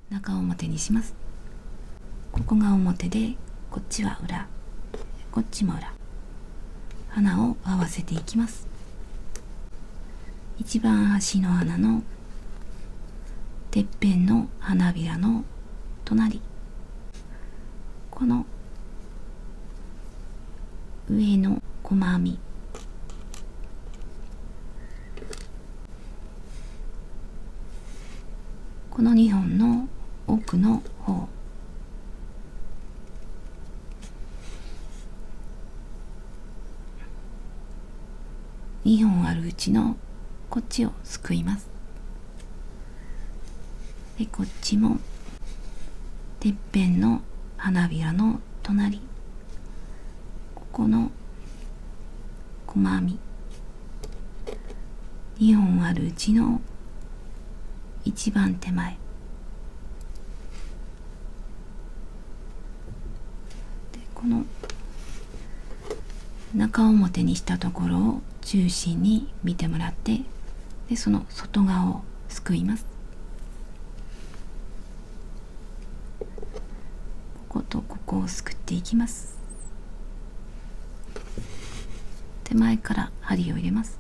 中表にします。ここが表で、こっちは裏、こっちも裏。花を合わせていきます。一番端の花のてっぺんの花びらの隣、この上の細編み、この2本の奥の方、2本あるうちのこっちをすくいます。でこっちもてっぺんの花びらの隣、ここの細編み、2本あるうちの一番手前で、この中表にしたところを中心に見てもらって、でその外側をすくいます。こことここをすくっていきます。手前から針を入れます。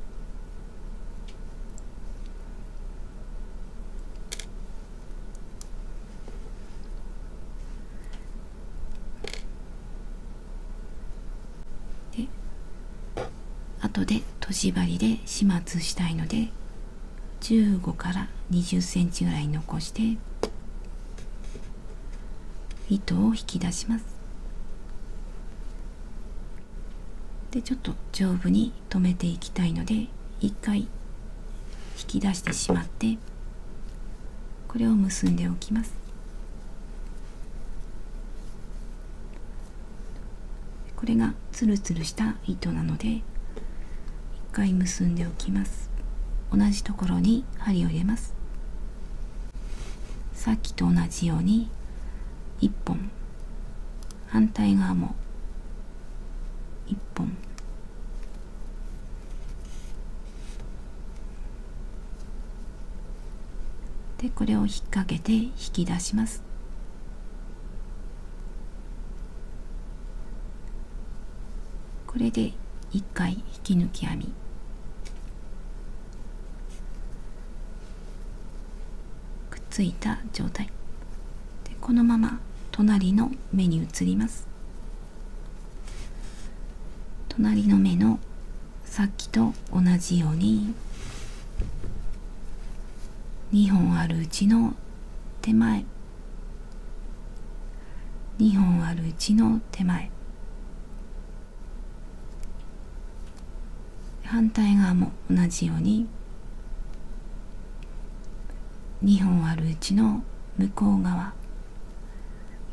で後でとじ針で始末したいので、15から20センチぐらい残して糸を引き出します。でちょっと丈夫に留めていきたいので、一回引き出してしまってこれを結んでおきます。これがツルツルした糸なので一回結んでおきます。同じところに針を入れます。さっきと同じように1本、反対側も1本、でこれを引っ掛けて引き出します。これで1回引き抜き編み、くっついた状態で、このまま隣の目に移ります。隣の目のさっきと同じように2本あるうちの手前、2本あるうちの手前、反対側も同じように2本あるうちの向こう側、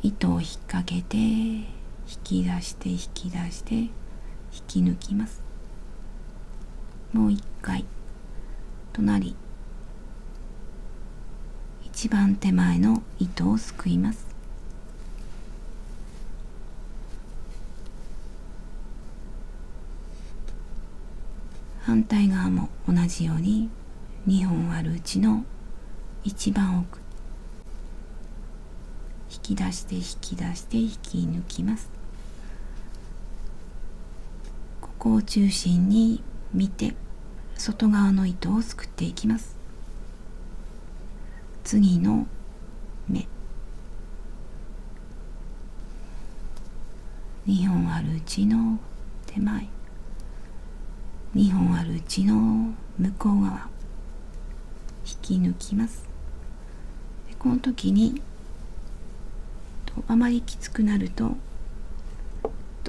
糸を引っ掛けて引き出して引き出して引き抜きます。もう一回隣一番手前の糸をすくいます。反対側も同じように2本あるうちの一番奥、引き出して引き出して引き抜きます。ここを中心に見て外側の糸をすくっていきます。次の目、2本あるうちの手前、2本あるうちの向こう側、引き抜きます。でこの時にあまりきつくなると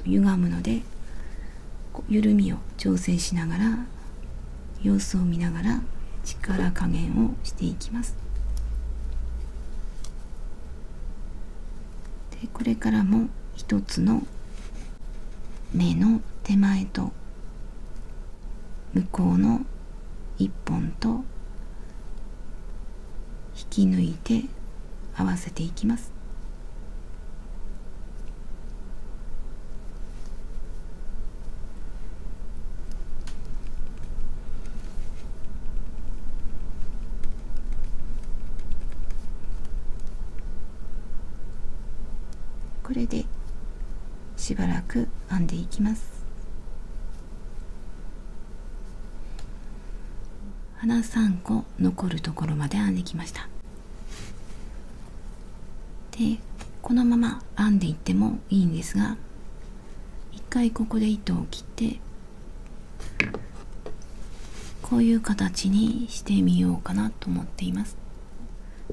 歪むので、緩みを調整しながら様子を見ながら力加減をしていきます。でこれからも一つの目の手前と向こうの一本と引き抜いて合わせていきます。これでしばらく編んでいきます。花3個残るところまで編んできました。でこのまま編んでいってもいいんですが、一回ここで糸を切ってこういう形にしてみようかなと思っています。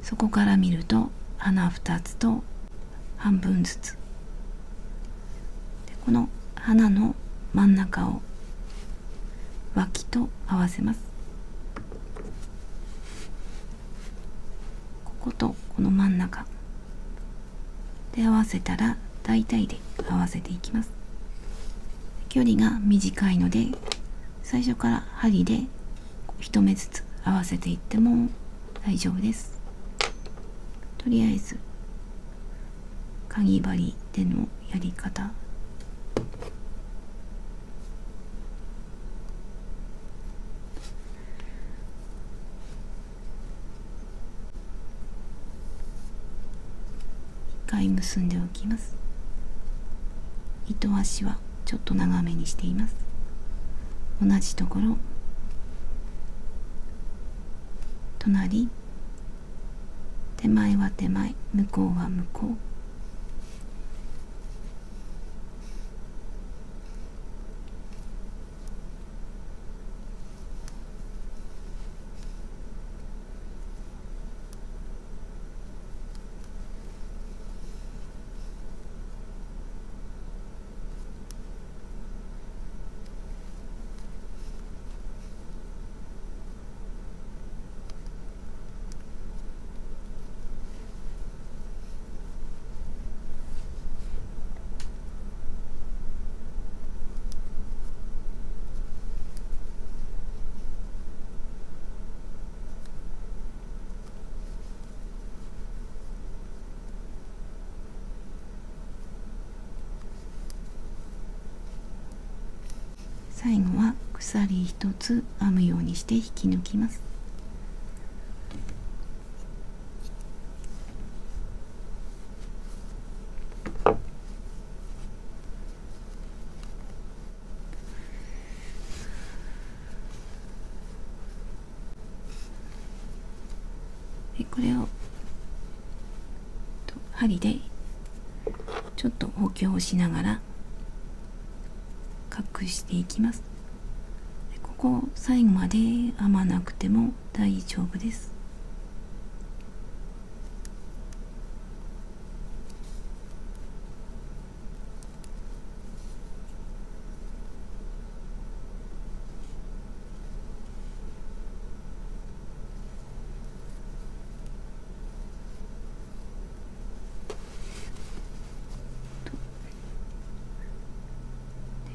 そこから見ると花2つと半分ずつで、この花の真ん中を脇と合わせます。こことこの真ん中で合わせたら大体で合わせていきます。距離が短いので最初から針で1目ずつ合わせていっても大丈夫です。とりあえずかぎ針でのやり方、1回結んでおきます。糸端はちょっと長めにしています。同じところ隣、手前は手前、向こうは向こう。最後は鎖一つ編むようにして引き抜きます。でこれを針でちょっと補強をしながら隠していきます。ここ最後まで編まなくても大丈夫です。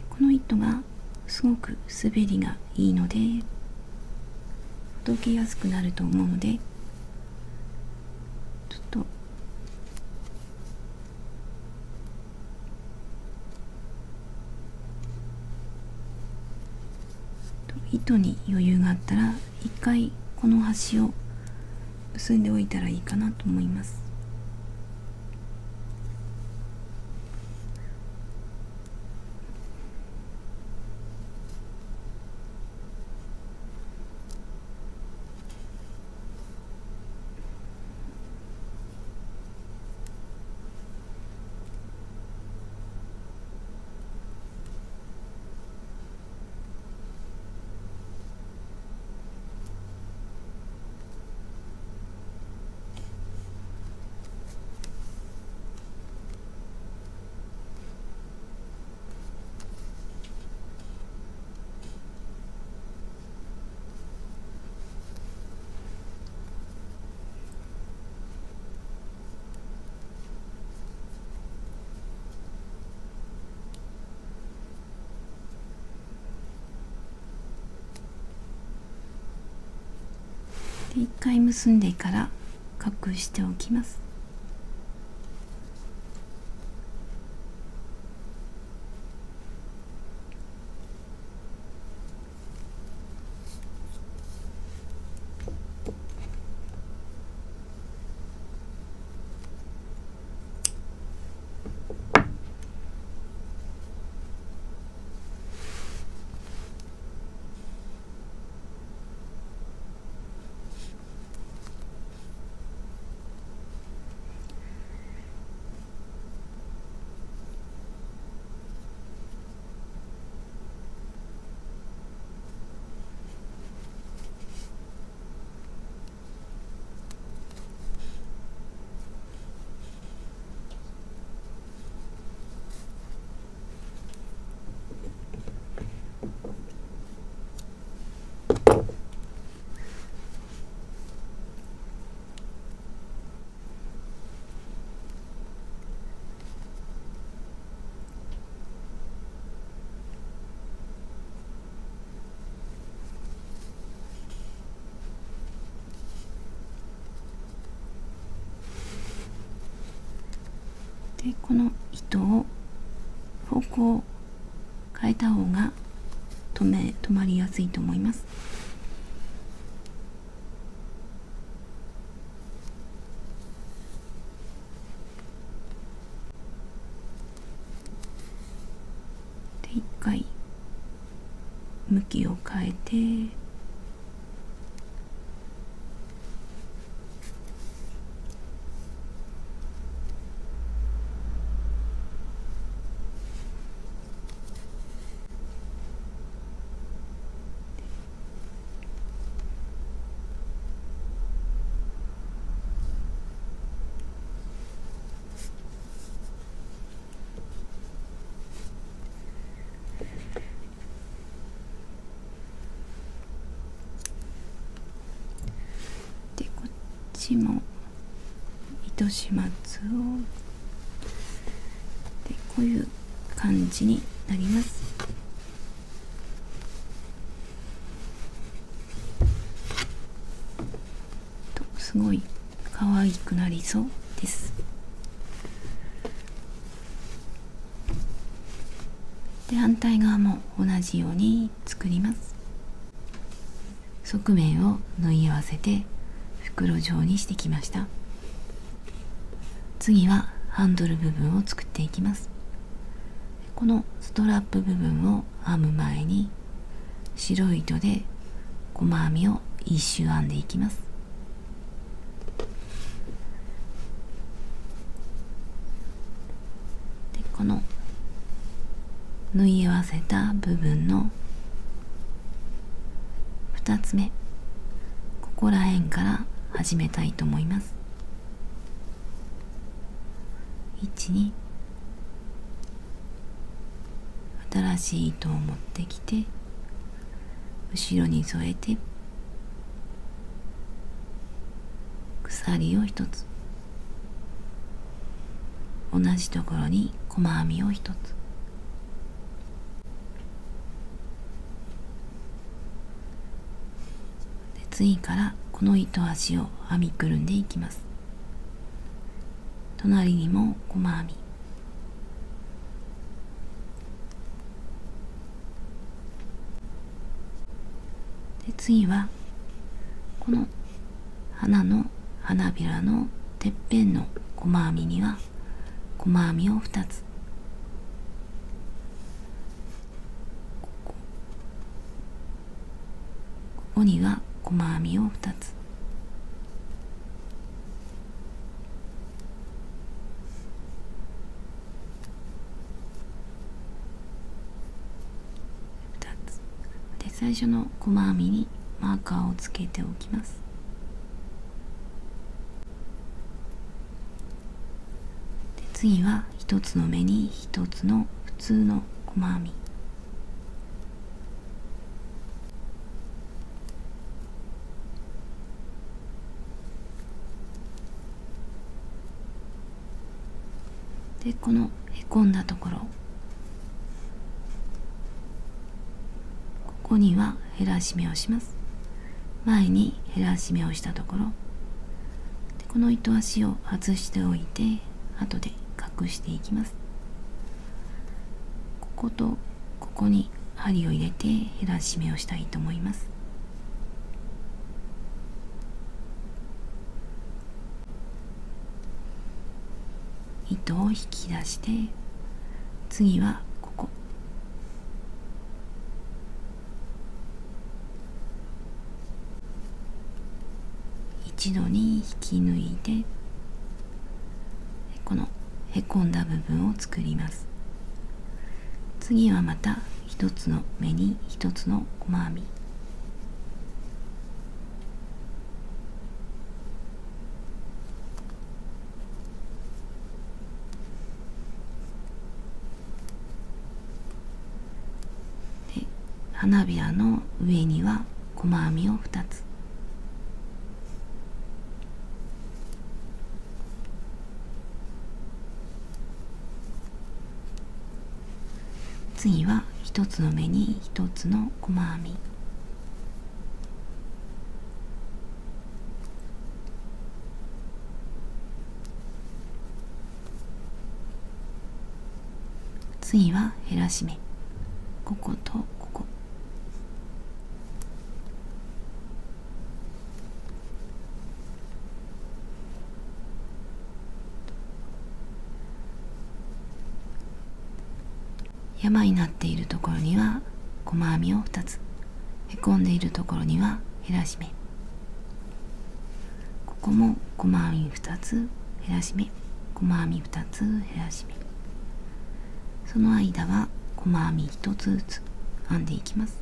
この糸がすごく滑りがいいのでほどけやすくなると思うので、ちょっと糸に余裕があったら一回この端を結んでおいたらいいかなと思います。で一回結んでから隠しておきます。でこの糸を方向を変えた方が止まりやすいと思います。で一回向きを変えても糸始末をでこういう感じになります。すごい可愛くなりそうです。で反対側も同じように作ります。側面を縫い合わせて袋状にしてきました。次はハンドル部分を作っていきます。このストラップ部分を編む前に白い糸で細編みを一周編んでいきます。でこの縫い合わせた部分の2つ目、ここら辺から始めたいと思います。1、2、新しい糸を持ってきて後ろに添えて鎖を1つ、同じところに細編みを1つ、で次からこの糸端を編みくるんでいきます。隣にも細編み、で次はこの花びらのてっぺんの細編みには細編みを2つ、ここには細編みを2つ、で最初の細編みにマーカーをつけておきます。で次は1つの目に1つの普通の細編み、でこのへこんだところ、ここには減らし目をします。前に減らし目をしたところでこの糸端を外しておいて後で隠していきます。こことここに針を入れて減らし目をしたいと思います。糸を引き出して次はここ、一度に引き抜いてこのへこんだ部分を作ります。次はまた一つの目に一つの細編み、で花びらの上には細編みを2つ、次は一つの目に一つの細編み、次は減らし目、こことここ。山になっているところには細編みを2つ、へこんでいるところには減らし目、ここも細編み2つ減らし目、細編み2つ減らし目。その間は細編み1つずつ編んでいきます。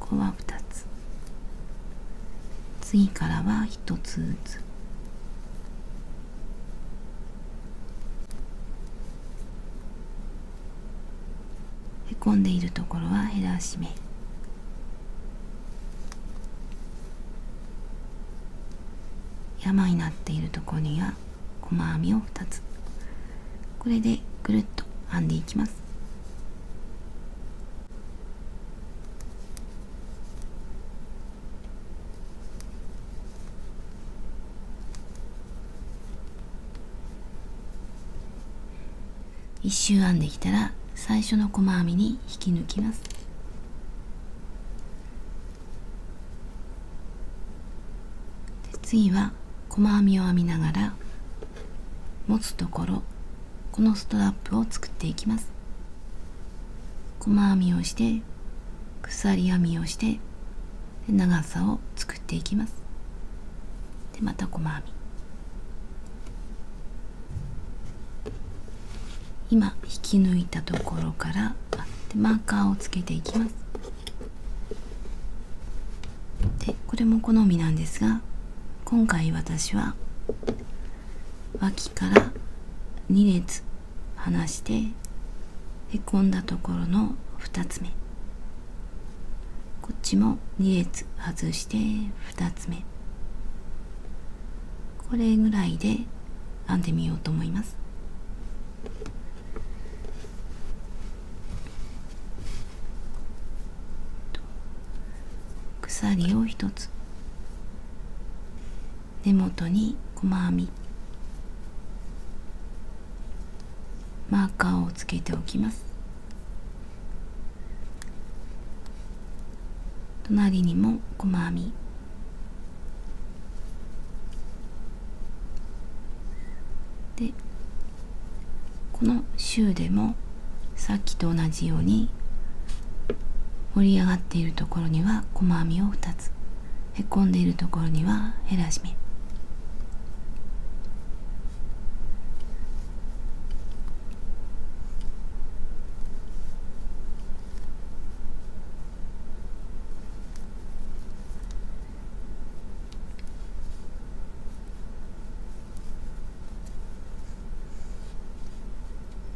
ここは2つ、次からは1つずつ。へこんでいるところは減らし目、山になっているところには細編みを2つ。これでぐるっと編んでいきます。一周編んできたら最初の細編みに引き抜きます。で次は細編みを編みながら持つところ、このストラップを作っていきます。細編みをして鎖編みをしてで長さを作っていきます。でまた細編み、今引き抜いたところからでマーカーをつけていきます。でこれも好みなんですが、今回私は脇から2列離してへこんだところの2つ目、こっちも2列外して2つ目、これぐらいで編んでみようと思います。鎖を1つ、根元に細編み、マーカーをつけておきます。隣にも細編み、でこの周でもさっきと同じように盛り上がっているところには細編みを2つ、へこんでいるところには減らし目。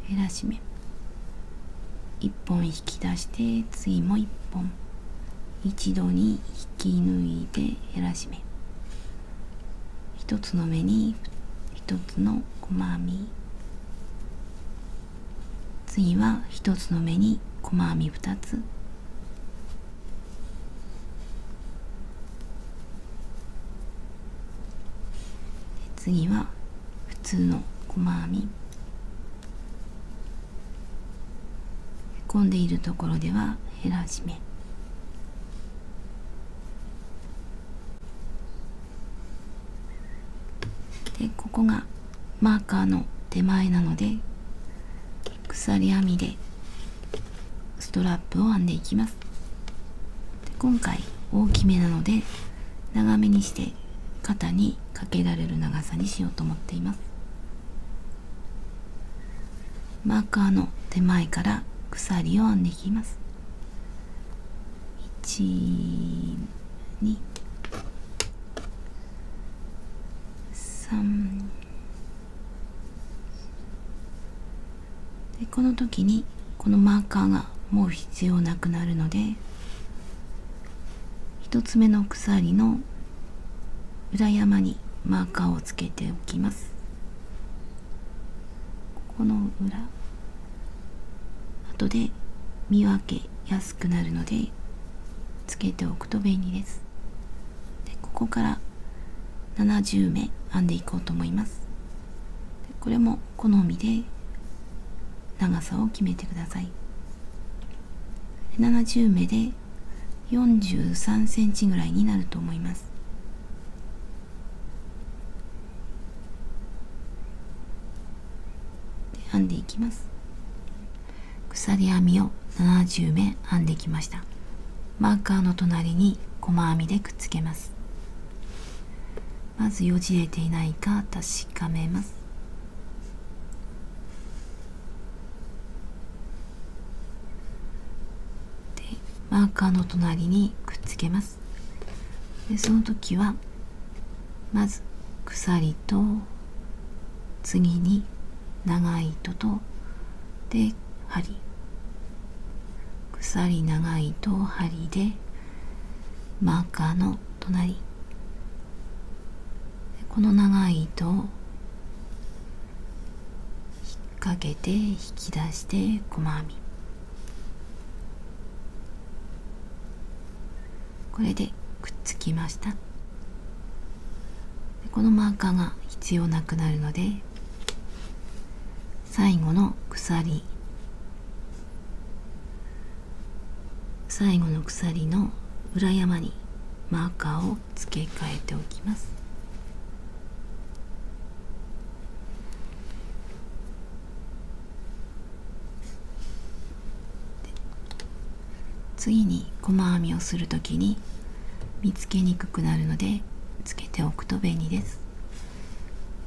減らし目1本引き出して、次も1本一度に引き抜いて減らし目、1つの目に1つの細編み、次は1つの目に細編み2つ、次は普通の細編み、へこんでいるところでは減らし目、でここがマーカーの手前なので鎖編みでストラップを編んでいきます。で今回大きめなので長めにして肩にかけられる長さにしようと思っています。マーカーの手前から鎖を編んでいきます。1、2、3でこの時にこのマーカーがもう必要なくなるので、1つ目の鎖の裏山にマーカーをつけておきます。この裏、後で見分けやすくなるのでつけておくと便利です。ここから70目編んでいこうと思います。これも好みで長さを決めてください。70目で43センチぐらいになると思います。編んでいきます。鎖編みを70目編んできました。マーカーの隣に細編みでくっつけます。まずよじれていないか確かめます。でマーカーの隣にくっつけます。でその時はまず鎖と次に長い糸とで針、鎖長い糸針でマーカーの隣、この長い糸を引っ掛けて引き出して細編み、これでくっつきました。このマーカーが必要なくなるので、最後の鎖の裏山にマーカーを付け替えておきます。次に細編みをするときに見つけにくくなるのでつけておくと便利です。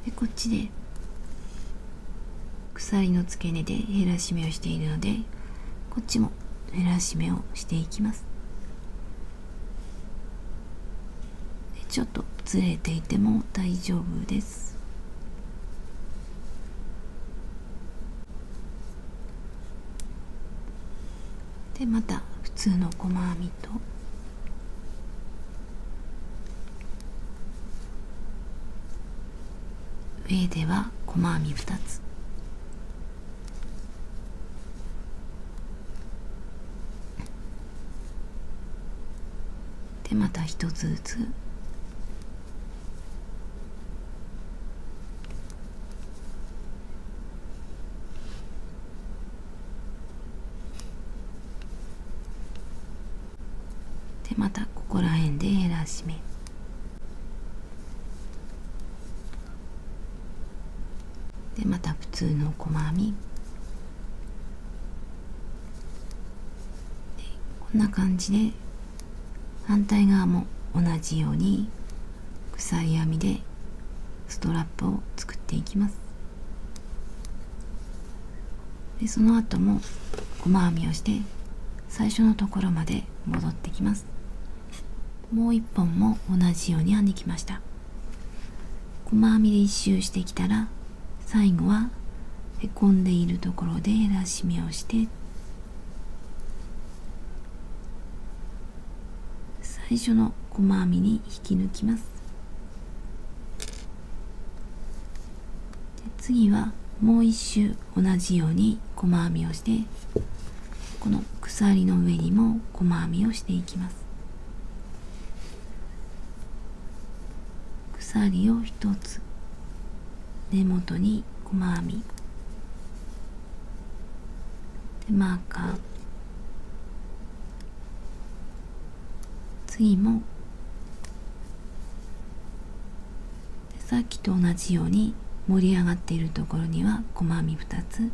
でこっちで鎖の付け根で減らし目をしているので、こっちも減らし目をしていきます。でちょっとずれていても大丈夫です。でまた普通の細編みと上では細編み2つ、でまた1つずつ、でまたここら辺で減らし目、でまた普通の細編み、こんな感じで反対側も同じように鎖編みでストラップを作っていきます。でその後も細編みをして最初のところまで戻ってきます。もう一本も同じように編んできました。細編みで一周してきたら最後はへこんでいるところで減らし目をして最初の細編みに引き抜きます。で次はもう一周同じように細編みをしてこの鎖の上にも細編みをしていきます。鎖を1つ、根元に細編みでマーカー、次もでさっきと同じように盛り上がっているところには細編み2つ、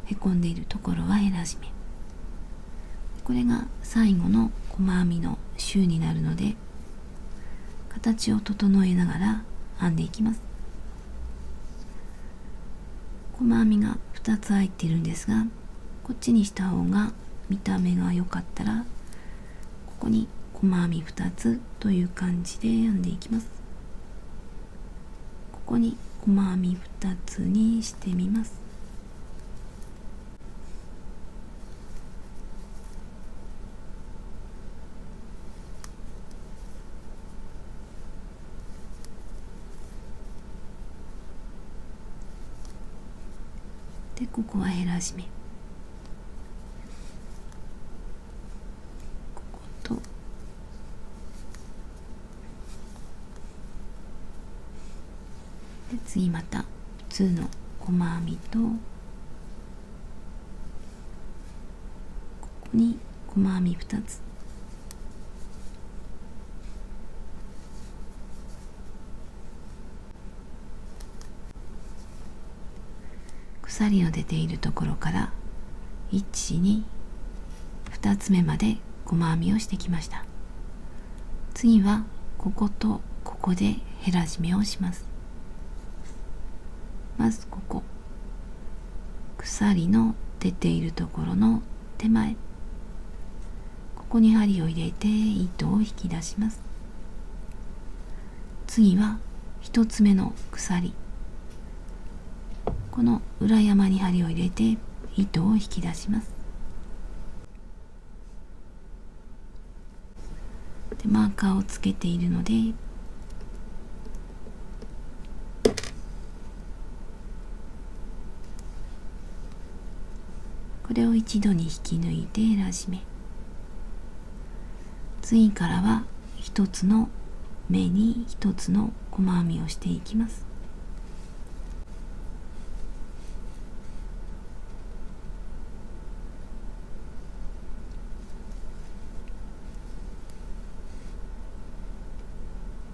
へこんでいるところは減らし目、これが最後の細編みの周になるので形を整えながら編んでいきます。細編みが2つ入っているんですが、こっちにした方が見た目が良かったらここに細編み2つという感じで編んでいきます。ここに細編み2つにしてみます。でここは減らし目、ここと次また普通の細編みと、ここに細編み2つ、鎖の出ているところから1、2、2つ目まで細編みをしてきました。次はこことここで減らし目をします。まずここ、鎖の出ているところの手前、ここに針を入れて糸を引き出します。次は1つ目の鎖、この裏山に針を入れて糸を引き出します。でマーカーをつけているので、これを一度に引き抜いて減らし目。次からは一つの目に一つの細編みをしていきます。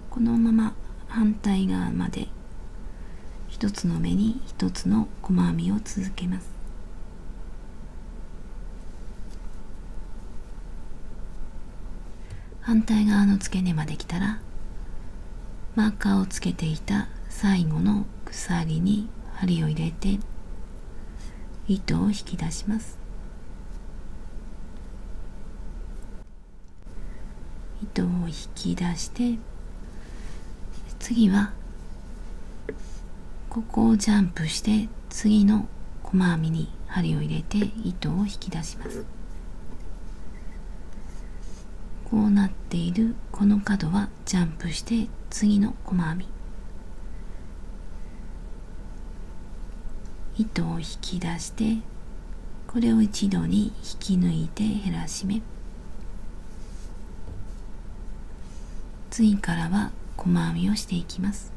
このまま反対側まで一つの目に一つの細編みを続けます。反対側の付け根まで来たら、マーカーをつけていた最後の鎖に針を入れて糸を引き出します。糸を引き出して、次はここをジャンプして次の細編みに針を入れて糸を引き出します。こうなっているこの角はジャンプして次の細編み、糸を引き出して、これを一度に引き抜いて減らし目。次からは細編みをしていきます。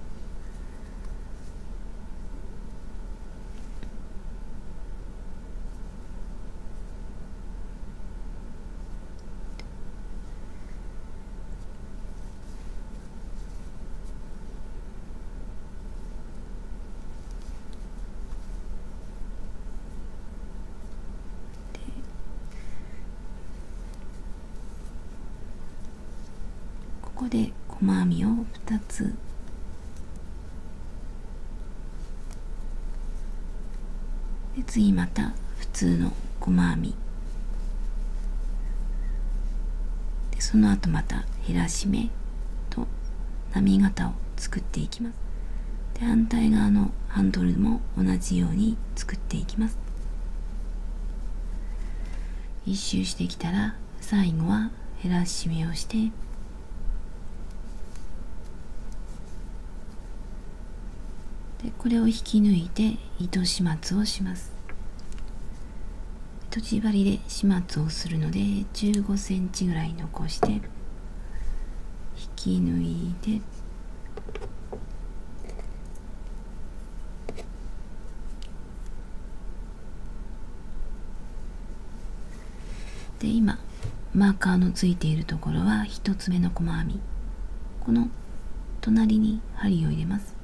ここで細編みを2つ、で次また普通の細編みで、その後また減らし目と波形を作っていきます。で反対側のハンドルも同じように作っていきます。一周してきたら最後は減らし目をして、でこれを引き抜いて糸始末をします。とじ針で始末をするので15センチぐらい残して引き抜いて、で今マーカーのついているところは1つ目の細編み、この隣に針を入れます。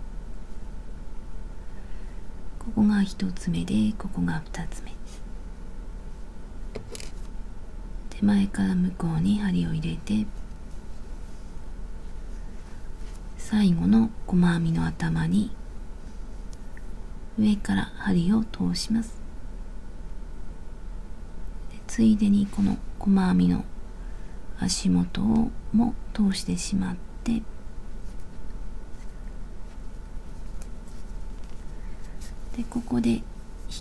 ここが1つ目でここが2つ目、手前から向こうに針を入れて、最後の細編みの頭に上から針を通します。でついでにこの細編みの足元をも通してしまって、でここで引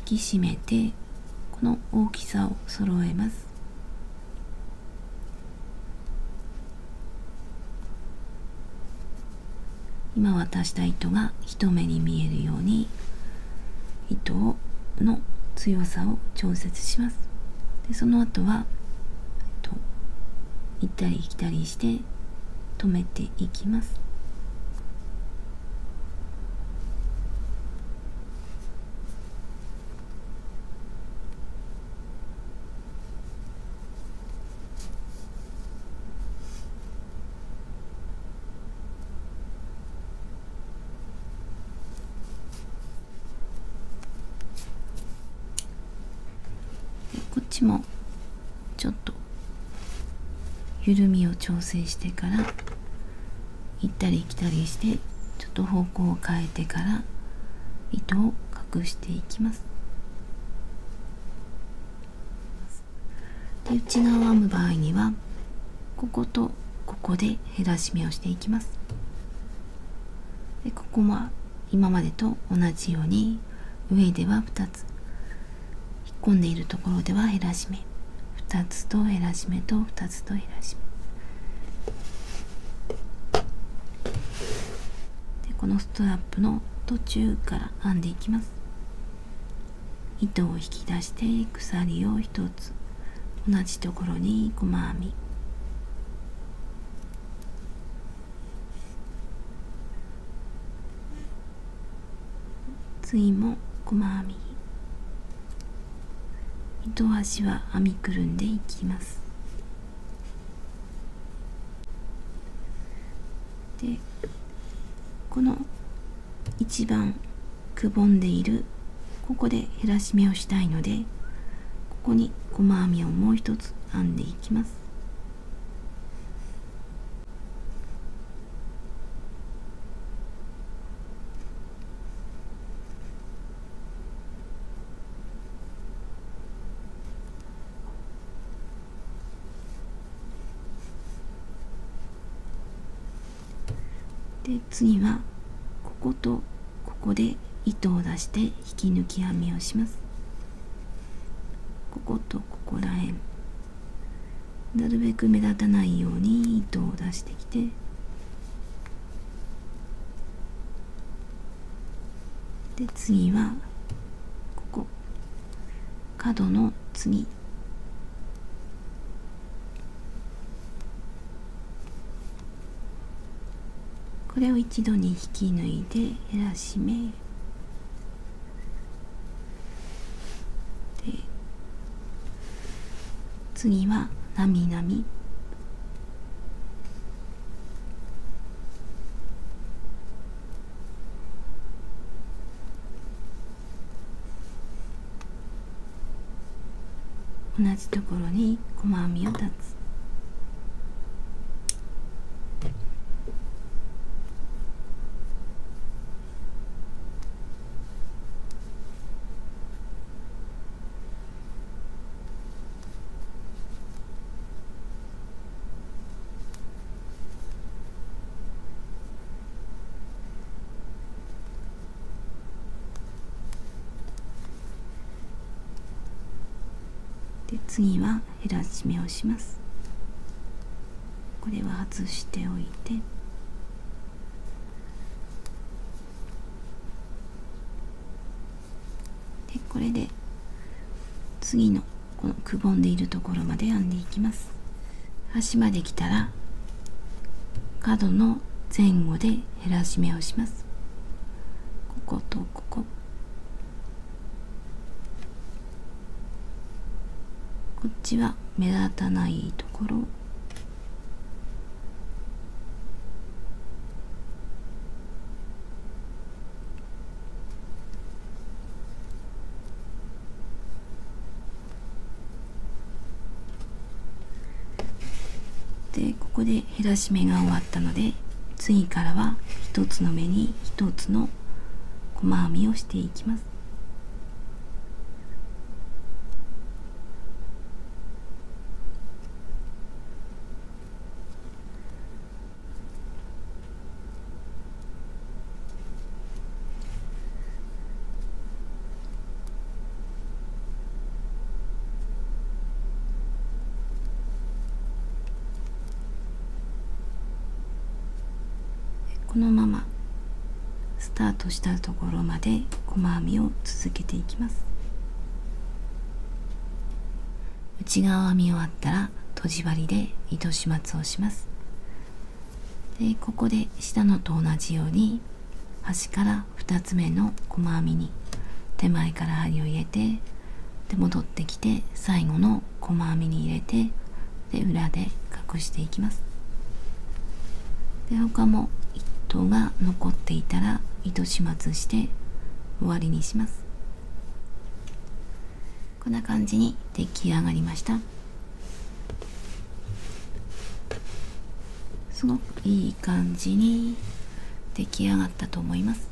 き締めてこの大きさを揃えます。今渡した糸が一目に見えるように糸の強さを調節します。でその後は行ったり来たりして止めていきます。しもちょっと緩みを調整してから、行ったり来たりしてちょっと方向を変えてから糸を隠していきます。で、内側を編む場合にはこことここで減らし目をしていきます。で、ここは今までと同じように上では2つ、引っ込んでいるところでは減らし目2つと減らし目と2つと減らし目で、このストラップの途中から編んでいきます。糸を引き出して鎖を1つ、同じところに細編み、次も細編み、糸端は編みくるんでいきます。で、この一番くぼんでいるここで減らし目をしたいので、ここに細編みをもう一つ編んでいきます。で、次はこことここで糸を出して引き抜き編みをします。こことここらへん、なるべく目立たないように糸を出してきて、で、次はここ角の次、これを一度に引き抜いて減らし目で、次はなみなみ、同じところに細編みを立つ。で、次は減らし目をします。これは外しておいて、で、これで次のこのくぼんでいるところまで編んでいきます。端まで来たら角の前後で減らし目をします。こことここ、こっちは目立たないところ、で、ここで減らし目が終わったので、次からは一つの目に一つの細編みをしていきます。このままスタートしたところまで細編みを続けていきます。内側編み終わったらとじ針で糸始末をします。で、ここで下のと同じように端から2つ目の細編みに手前から針を入れて、で戻ってきて最後の細編みに入れて、で裏で隠していきます。で、他も糸が残っていたら糸始末して終わりにします。こんな感じに出来上がりました。すごくいい感じに出来上がったと思います。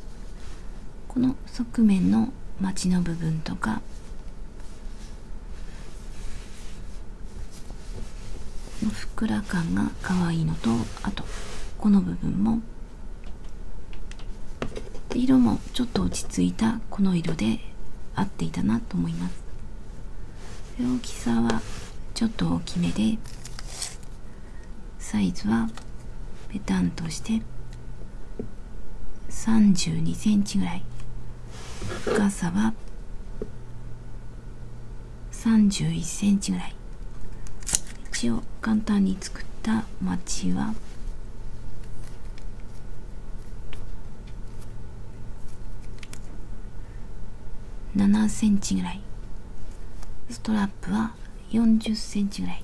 この側面のまちの部分とか、ふっくら感が可愛いのと、あとこの部分も色もちょっと落ち着いたこの色で合っていたなと思います。大きさはちょっと大きめで、サイズはペタンとして32センチぐらい、深さは31センチぐらい。一応簡単に作ったマチは7センチぐらい、ストラップは40センチぐらい。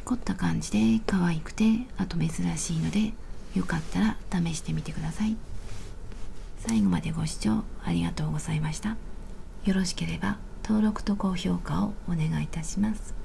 凝った感じで可愛くて、あと珍しいので、よかったら試してみてください。最後までご視聴ありがとうございました。よろしければ登録と高評価をお願いいたします。